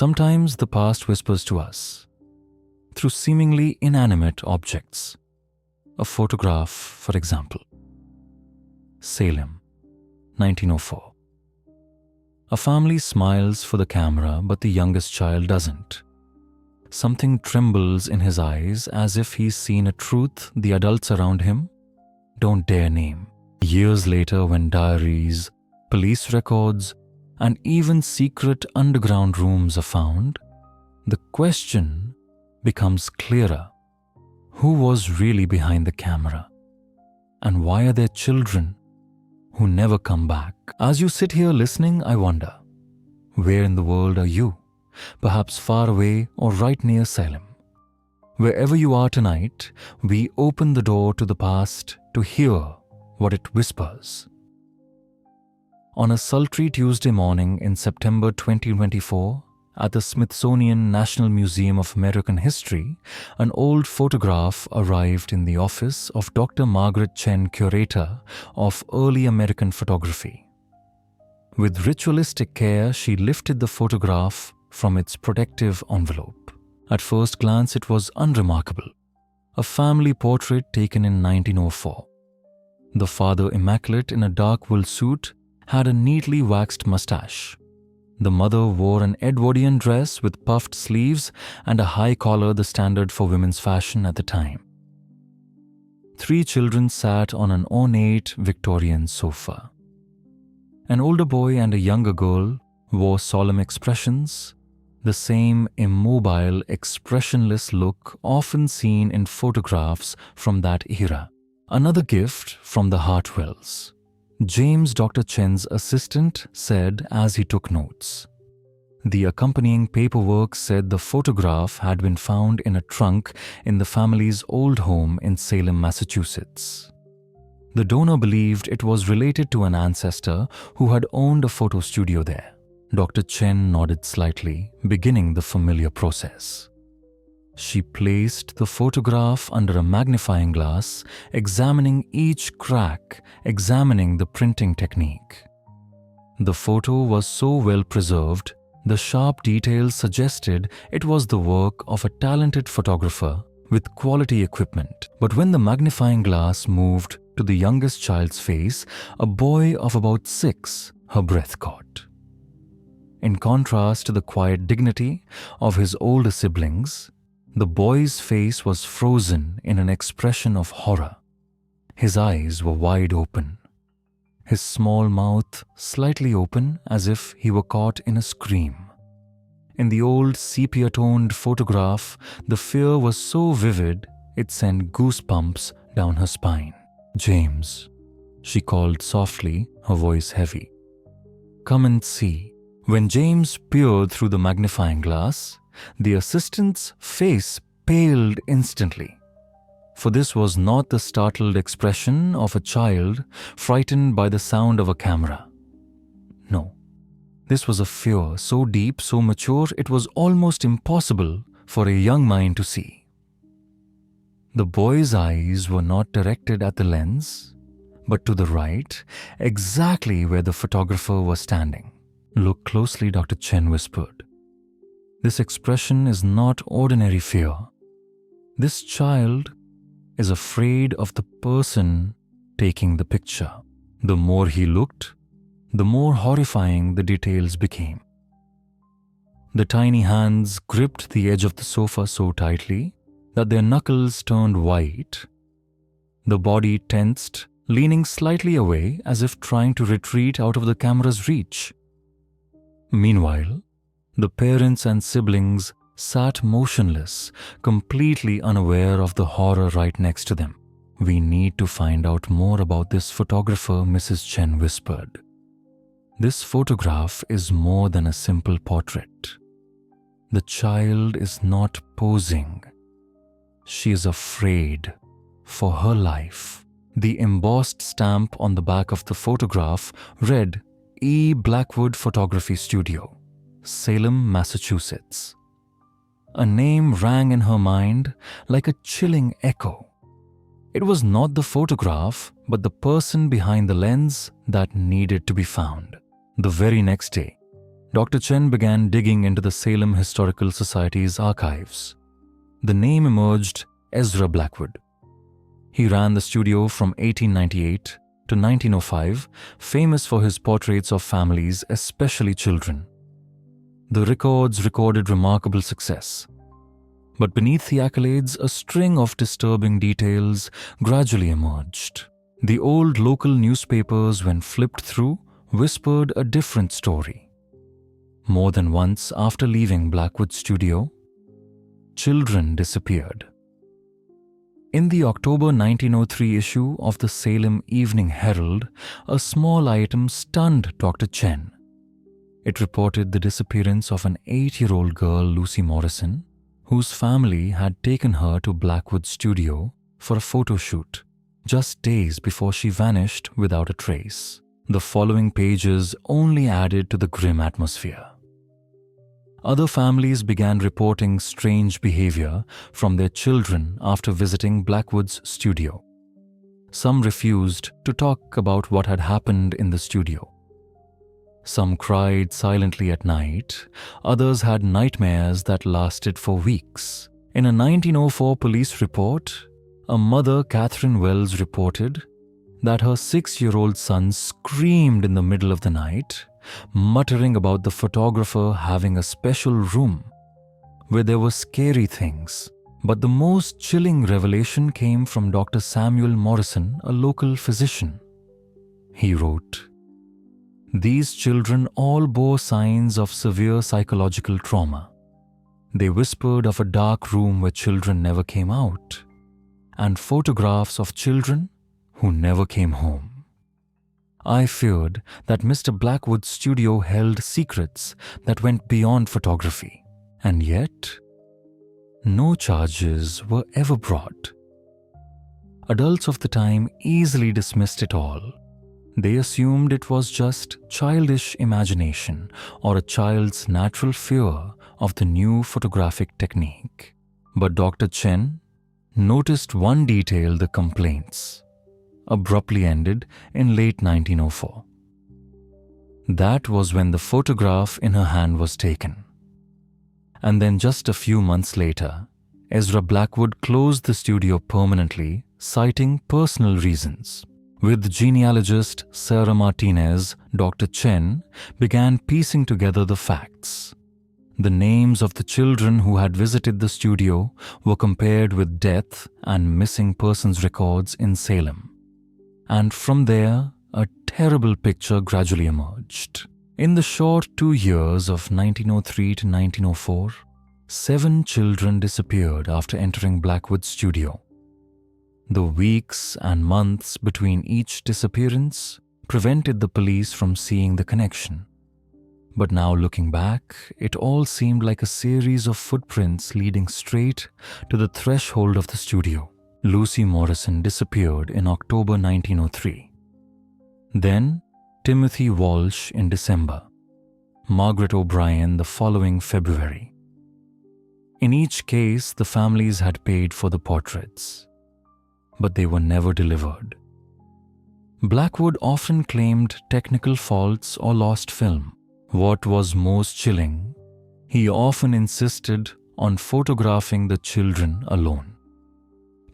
Sometimes the past whispers to us through seemingly inanimate objects. A photograph, for example. Salem, 1904. A family smiles for the camera, but the youngest child doesn't. Something trembles in his eyes as if he's seen a truth the adults around him don't dare name. Years later, when diaries, police records, and even secret underground rooms are found, the question becomes clearer. Who was really behind the camera? And why are there children who never come back? As you sit here listening, I wonder, where in the world are you? Perhaps far away or right near Salem. Wherever you are tonight, we open the door to the past to hear what it whispers. On a sultry Tuesday morning in September 2024, at the Smithsonian National Museum of American History, an old photograph arrived in the office of Dr. Margaret Chen, curator of early American photography. With ritualistic care, she lifted the photograph from its protective envelope. At first glance, it was unremarkable. A family portrait taken in 1904. The father, immaculate in a dark wool suit, had a neatly waxed mustache. The mother wore an Edwardian dress with puffed sleeves and a high collar, the standard for women's fashion at the time. 3 children sat on an ornate Victorian sofa. An older boy and a younger girl wore solemn expressions, the same immobile, expressionless look often seen in photographs from that era. Another gift from the Hartwells. James, Dr. Chen's assistant, said as he took notes. The accompanying paperwork said the photograph had been found in a trunk in the family's old home in Salem, Massachusetts. The donor believed it was related to an ancestor who had owned a photo studio there. Dr. Chen nodded slightly, beginning the familiar process. She placed the photograph under a magnifying glass, examining each crack, examining the printing technique. The photo was so well preserved, the sharp details suggested it was the work of a talented photographer with quality equipment. But when the magnifying glass moved to the youngest child's face, a boy of about 6, her breath caught. In contrast to the quiet dignity of his older siblings, the boy's face was frozen in an expression of horror. His eyes were wide open, his small mouth slightly open as if he were caught in a scream. In the old sepia-toned photograph, the fear was so vivid it sent goosebumps down her spine. "James," she called softly, her voice heavy. "Come and see." When James peered through the magnifying glass, the assistant's face paled instantly. For this was not the startled expression of a child frightened by the sound of a camera. No, this was a fear so deep, so mature, it was almost impossible for a young mind to see. The boy's eyes were not directed at the lens, but to the right, exactly where the photographer was standing. "Look closely," Dr. Chen whispered. "This expression is not ordinary fear. This child is afraid of the person taking the picture." The more he looked, the more horrifying the details became. The tiny hands gripped the edge of the sofa so tightly that their knuckles turned white. The body tensed, leaning slightly away as if trying to retreat out of the camera's reach. Meanwhile, the parents and siblings sat motionless, completely unaware of the horror right next to them. "We need to find out more about this photographer," Mrs. Chen whispered. "This photograph is more than a simple portrait. The child is not posing. She is afraid for her life." The embossed stamp on the back of the photograph read, "E. Blackwood Photography Studio, Salem, Massachusetts." A name rang in her mind like a chilling echo. It was not the photograph, but the person behind the lens that needed to be found. The very next day, Dr. Chen began digging into the Salem Historical Society's archives. The name emerged Ezra Blackwood. He ran the studio from 1898 to 1905, famous for his portraits of families, especially children. The records recorded remarkable success. But beneath the accolades, a string of disturbing details gradually emerged. The old local newspapers, when flipped through, whispered a different story. More than once after leaving Blackwood's studio, children disappeared. In the October 1903 issue of the Salem Evening Herald, a small item stunned Dr. Chen. It reported the disappearance of an 8-year-old girl, Lucy Morrison, whose family had taken her to Blackwood's studio for a photo shoot, just days before she vanished without a trace. The following pages only added to the grim atmosphere. Other families began reporting strange behavior from their children after visiting Blackwood's studio. Some refused to talk about what had happened in the studio. Some cried silently at night. Others had nightmares that lasted for weeks. In a 1904 police report, a mother, Catherine Wells, reported that her 6-year-old son screamed in the middle of the night, muttering about the photographer having a special room where there were scary things. But the most chilling revelation came from Dr. Samuel Morrison, a local physician. He wrote, "These children all bore signs of severe psychological trauma. They whispered of a dark room where children never came out, and photographs of children who never came home. I feared that Mr. Blackwood's studio held secrets that went beyond photography, and yet no charges were ever brought. Adults of the time easily dismissed it all. They assumed it was just childish imagination or a child's natural fear of the new photographic technique. But Dr. Chen noticed one detail: the complaints abruptly ended in late 1904. That was when the photograph in her hand was taken. And then just a few months later, Ezra Blackwood closed the studio permanently, citing personal reasons. With genealogist Sarah Martinez, Dr. Chen began piecing together the facts. The names of the children who had visited the studio were compared with death and missing persons records in Salem. And from there, a terrible picture gradually emerged. In the short 2 years of 1903 to 1904, 7 children disappeared after entering Blackwood's studio. The weeks and months between each disappearance prevented the police from seeing the connection. But now looking back, it all seemed like a series of footprints leading straight to the threshold of the studio. Lucy Morrison disappeared in October 1903. Then, Timothy Walsh in December. Margaret O'Brien the following February. In each case, the families had paid for the portraits, but they were never delivered. Blackwood often claimed technical faults or lost film. What was most chilling, he often insisted on photographing the children alone.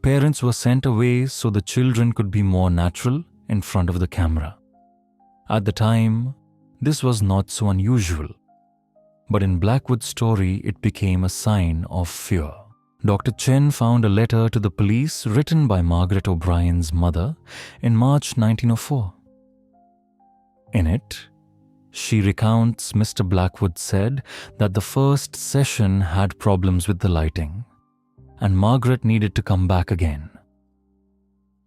Parents were sent away so the children could be more natural in front of the camera. At the time, this was not so unusual, but in Blackwood's story, it became a sign of fear. Dr. Chen found a letter to the police written by Margaret O'Brien's mother in March 1904. In it, she recounts Mr. Blackwood said that the first session had problems with the lighting, and Margaret needed to come back again.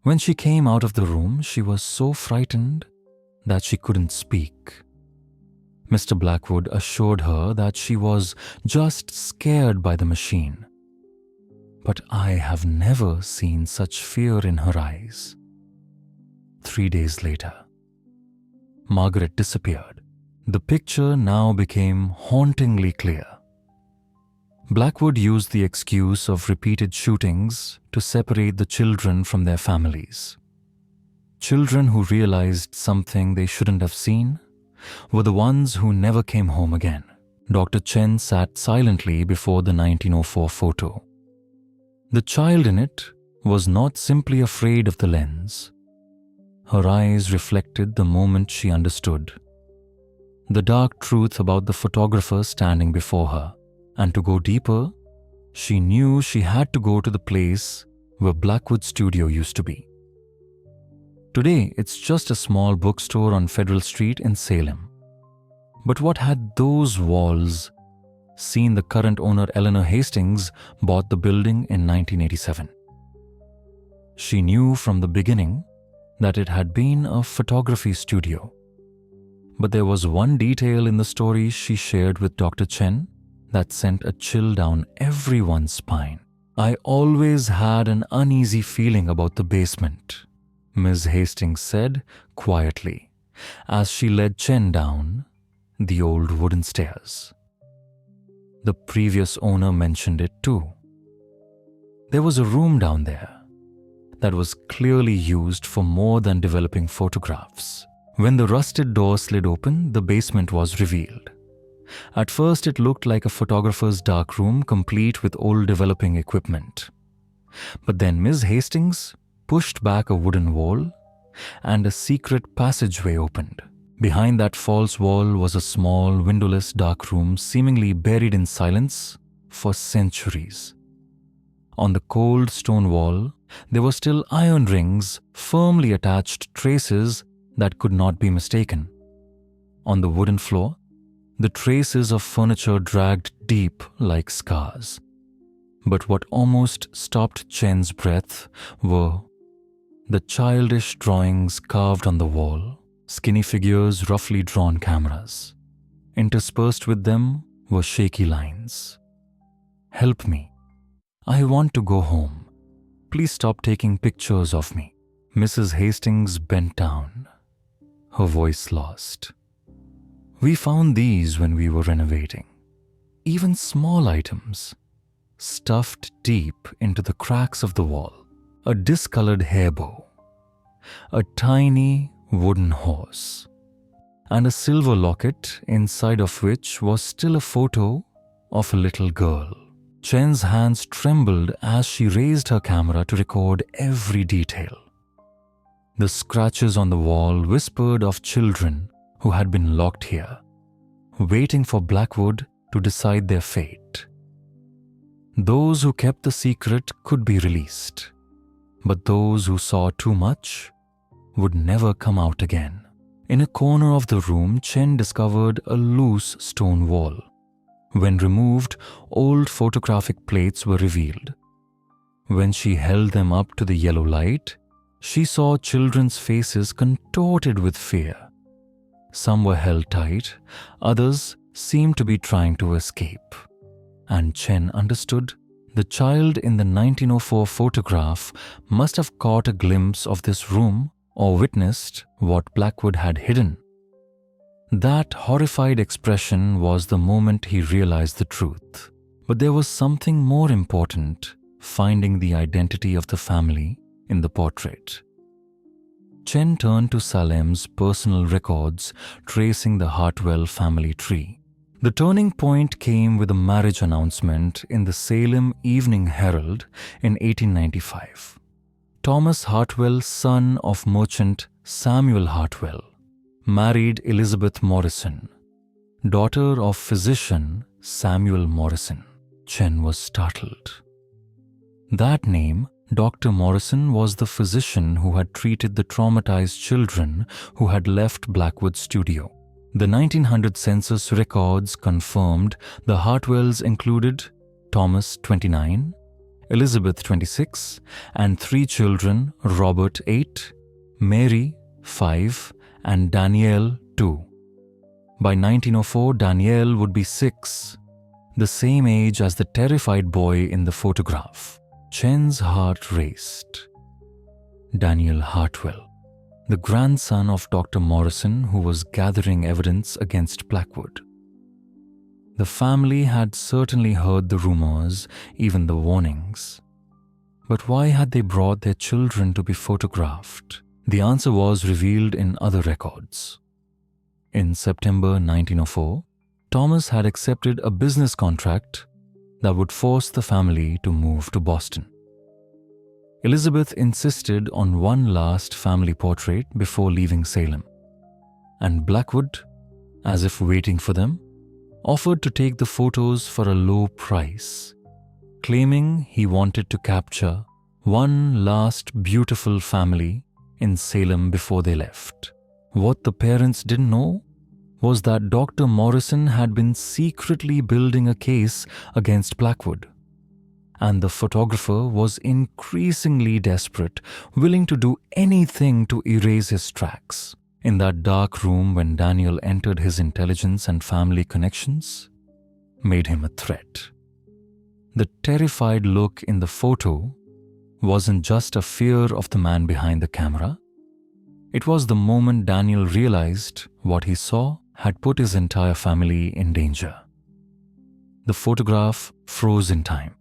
When she came out of the room, she was so frightened that she couldn't speak. Mr. Blackwood assured her that she was just scared by the machine. But I have never seen such fear in her eyes. 3 days later, Margaret disappeared. The picture now became hauntingly clear. Blackwood used the excuse of repeated shootings to separate the children from their families. Children who realized something they shouldn't have seen were the ones who never came home again. Dr. Chen sat silently before the 1904 photo. The child in it was not simply afraid of the lens. Her eyes reflected the moment she understood the dark truth about the photographer standing before her. And to go deeper, she knew she had to go to the place where Blackwood Studio used to be. Today, it's just a small bookstore on Federal Street in Salem. But what had those walls seen? The current owner, Eleanor Hastings, bought the building in 1987. She knew from the beginning that it had been a photography studio. But there was one detail in the story she shared with Dr. Chen that sent a chill down everyone's spine. "I always had an uneasy feeling about the basement," Ms. Hastings said quietly as she led Chen down the old wooden stairs. The previous owner mentioned it too. There was a room down there that was clearly used for more than developing photographs. When the rusted door slid open, the basement was revealed. At first, it looked like a photographer's dark room complete with old developing equipment. But then Ms. Hastings pushed back a wooden wall and a secret passageway opened. Behind that false wall was a small, windowless dark room seemingly buried in silence for centuries. On the cold stone wall, there were still iron rings, firmly attached traces that could not be mistaken. On the wooden floor, the traces of furniture dragged deep like scars. But what almost stopped Chen's breath were the childish drawings carved on the wall, skinny figures, roughly drawn cameras. Interspersed with them were shaky lines. "Help me. I want to go home. Please stop taking pictures of me." Mrs. Hastings bent down, her voice lost. "We found these when we were renovating. Even small items, stuffed deep into the cracks of the wall. A discolored hair bow, a tiny wooden horse, and a silver locket inside of which was still a photo of a little girl." Chen's hands trembled as she raised her camera to record every detail. The scratches on the wall whispered of children who had been locked here, waiting for Blackwood to decide their fate. Those who kept the secret could be released, but those who saw too much would never come out again. In a corner of the room, Chen discovered a loose stone wall. When removed, old photographic plates were revealed. When she held them up to the yellow light, she saw children's faces contorted with fear. Some were held tight, others seemed to be trying to escape. And Chen understood the child in the 1904 photograph must have caught a glimpse of this room or witnessed what Blackwood had hidden. That horrified expression was the moment he realized the truth. But there was something more important, finding the identity of the family in the portrait. Chen turned to Salem's personal records, tracing the Hartwell family tree. The turning point came with a marriage announcement in the Salem Evening Herald in 1895. Thomas Hartwell, son of merchant Samuel Hartwell, married Elizabeth Morrison, daughter of physician Samuel Morrison. Chen was startled. That name, Dr. Morrison, was the physician who had treated the traumatized children who had left Blackwood Studio. The 1900 census records confirmed the Hartwells included Thomas, 29, Elizabeth, 26, and 3 children, Robert, 8, Mary, 5, and Danielle, 2. By 1904, Danielle would be 6, the same age as the terrified boy in the photograph. Chen's heart raced. Daniel Hartwell, the grandson of Dr. Morrison, who was gathering evidence against Blackwood. The family had certainly heard the rumors, even the warnings. But why had they brought their children to be photographed? The answer was revealed in other records. In September 1904, Thomas had accepted a business contract that would force the family to move to Boston. Elizabeth insisted on one last family portrait before leaving Salem, and Blackwood, as if waiting for them, offered to take the photos for a low price, claiming he wanted to capture one last beautiful family in Salem before they left. What the parents didn't know was that Dr. Morrison had been secretly building a case against Blackwood, and the photographer was increasingly desperate, willing to do anything to erase his tracks. In that dark room, when Daniel entered, his intelligence and family connections made him a threat. The terrified look in the photo wasn't just a fear of the man behind the camera. It was the moment Daniel realized what he saw had put his entire family in danger. The photograph froze in time.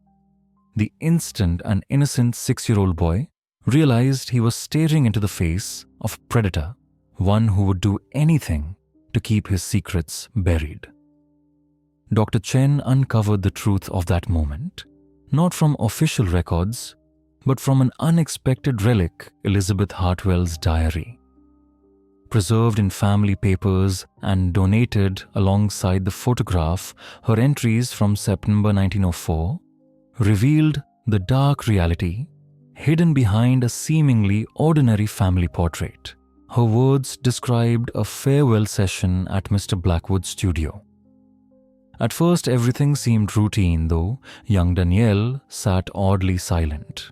The instant an innocent 6-year-old boy realized he was staring into the face of a predator, one who would do anything to keep his secrets buried. Dr. Chen uncovered the truth of that moment, not from official records, but from an unexpected relic, Elizabeth Hartwell's diary. Preserved in family papers and donated alongside the photograph, her entries from September 1904 revealed the dark reality hidden behind a seemingly ordinary family portrait. Her words described a farewell session at Mr. Blackwood's studio. At first, everything seemed routine, though young Danielle sat oddly silent.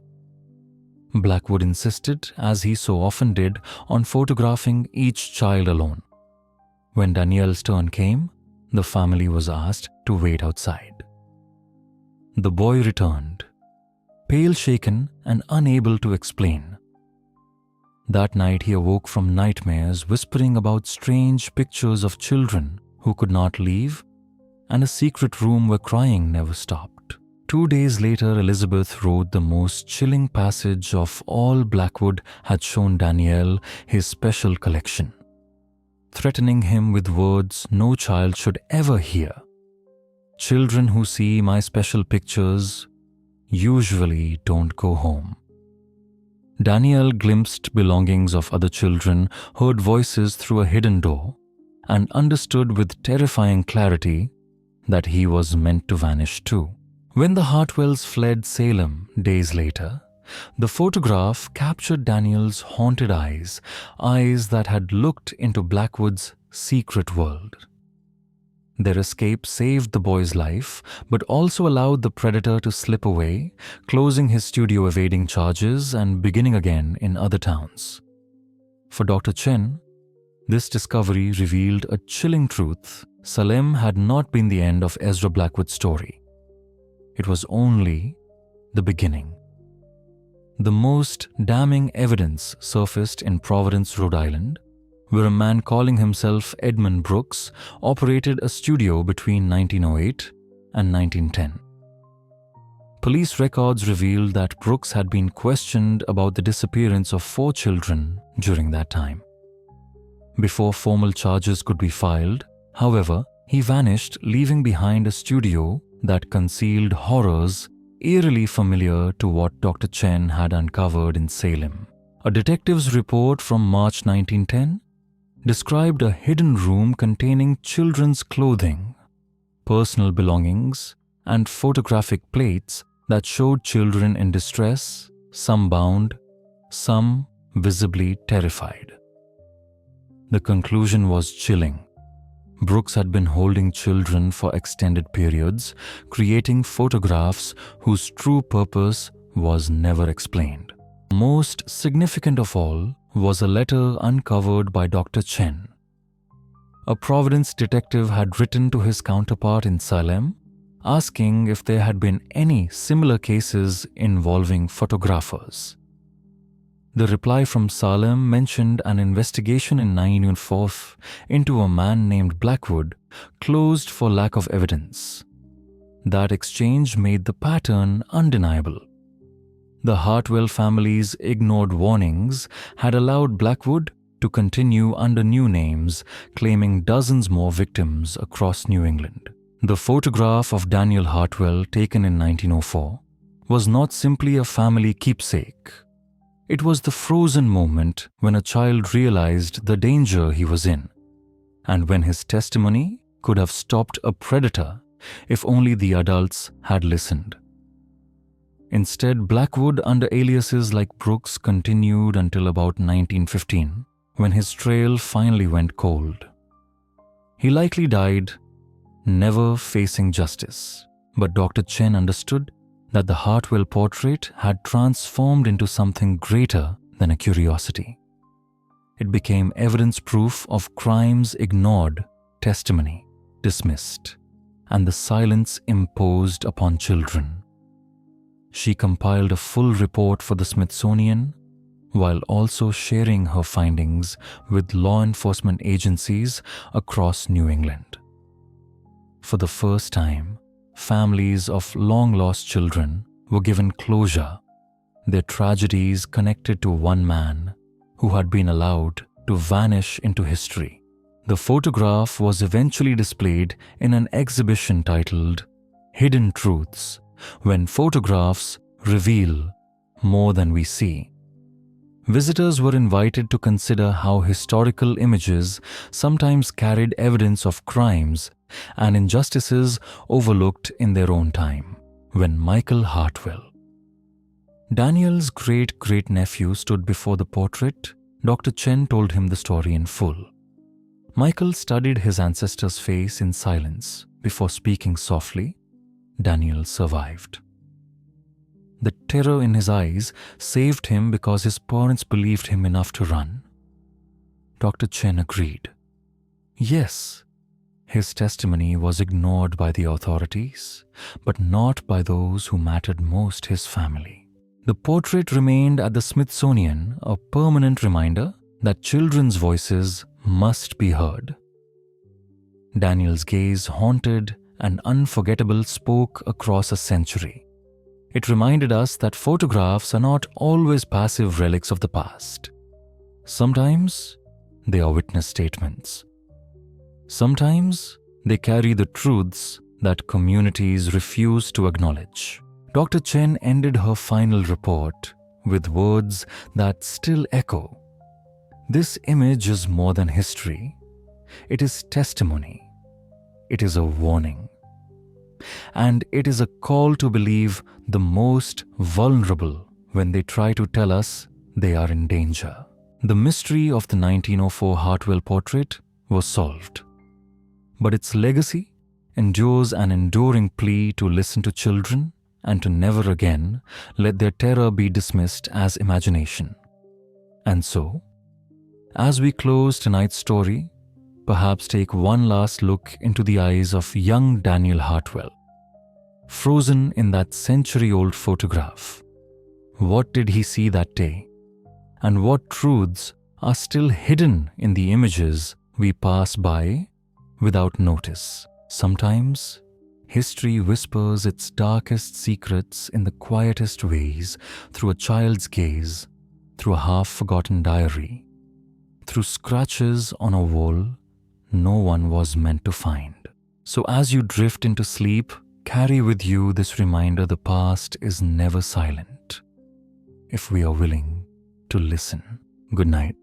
Blackwood insisted, as he so often did, on photographing each child alone. When Danielle's turn came, the family was asked to wait outside. The boy returned, pale, shaken, and unable to explain. That night he awoke from nightmares, whispering about strange pictures of children who could not leave and a secret room where crying never stopped. 2 days later, Elizabeth wrote the most chilling passage of all. Blackwood had shown Daniel his special collection, threatening him with words no child should ever hear. "Children who see my special pictures usually don't go home." Daniel glimpsed belongings of other children, heard voices through a hidden door, and understood with terrifying clarity that he was meant to vanish too. When the Hartwells fled Salem days later, the photograph captured Daniel's haunted eyes, eyes that had looked into Blackwood's secret world. Their escape saved the boy's life, but also allowed the predator to slip away, closing his studio, evading charges, and beginning again in other towns. For Dr. Chen, this discovery revealed a chilling truth. Salem had not been the end of Ezra Blackwood's story. It was only the beginning. The most damning evidence surfaced in Providence, Rhode Island, where a man calling himself Edmund Brooks operated a studio between 1908 and 1910. Police records revealed that Brooks had been questioned about the disappearance of 4 children during that time. Before formal charges could be filed, however, he vanished, leaving behind a studio that concealed horrors eerily familiar to what Dr. Chen had uncovered in Salem. A detective's report from March 1910 described a hidden room containing children's clothing, personal belongings, and photographic plates that showed children in distress, some bound, some visibly terrified. The conclusion was chilling. Brooks had been holding children for extended periods, creating photographs whose true purpose was never explained. Most significant of all was a letter uncovered by Dr. Chen. A Providence detective had written to his counterpart in Salem, asking if there had been any similar cases involving photographers. The reply from Salem mentioned an investigation in 1904 into a man named Blackwood, closed for lack of evidence. That exchange made the pattern undeniable. The Hartwell family's ignored warnings had allowed Blackwood to continue under new names, claiming dozens more victims across New England. The photograph of Daniel Hartwell, taken in 1904, was not simply a family keepsake. It was the frozen moment when a child realized the danger he was in, and when his testimony could have stopped a predator if only the adults had listened. Instead, Blackwood, under aliases like Brooks, continued until about 1915, when his trail finally went cold. He likely died, never facing justice, but Dr. Chen understood that the Hartwell portrait had transformed into something greater than a curiosity. It became evidence proof of crimes ignored, testimony dismissed, and the silence imposed upon children. She compiled a full report for the Smithsonian while also sharing her findings with law enforcement agencies across New England. For the first time, families of long-lost children were given closure, their tragedies connected to one man who had been allowed to vanish into history. The photograph was eventually displayed in an exhibition titled Hidden Truths, when photographs reveal more than we see. Visitors were invited to consider how historical images sometimes carried evidence of crimes and injustices overlooked in their own time. When Michael Hartwell, Daniel's great-great-nephew, stood before the portrait, Dr. Chen told him the story in full. Michael studied his ancestor's face in silence before speaking softly. Daniel survived. The terror in his eyes saved him because his parents believed him enough to run. Dr. Chen agreed. Yes, his testimony was ignored by the authorities, but not by those who mattered most, his family. The portrait remained at the Smithsonian, a permanent reminder that children's voices must be heard. Daniel's gaze, haunted and unforgettable, spoke across a century. It reminded us that photographs are not always passive relics of the past. Sometimes they are witness statements. Sometimes they carry the truths that communities refuse to acknowledge. Dr. Chen ended her final report with words that still echo. This image is more than history. It is testimony. It is a warning. And it is a call to believe the most vulnerable when they try to tell us they are in danger. The mystery of the 1904 Hartwell portrait was solved, but its legacy endures an enduring plea to listen to children and to never again let their terror be dismissed as imagination. And so, as we close tonight's story, perhaps take one last look into the eyes of young Daniel Hartwell, frozen in that century-old photograph. What did he see that day? And what truths are still hidden in the images we pass by without notice? Sometimes, history whispers its darkest secrets in the quietest ways, through a child's gaze, through a half-forgotten diary, through scratches on a wall no one was meant to find. So as you drift into sleep, carry with you this reminder: the past is never silent if we are willing to listen. Good night.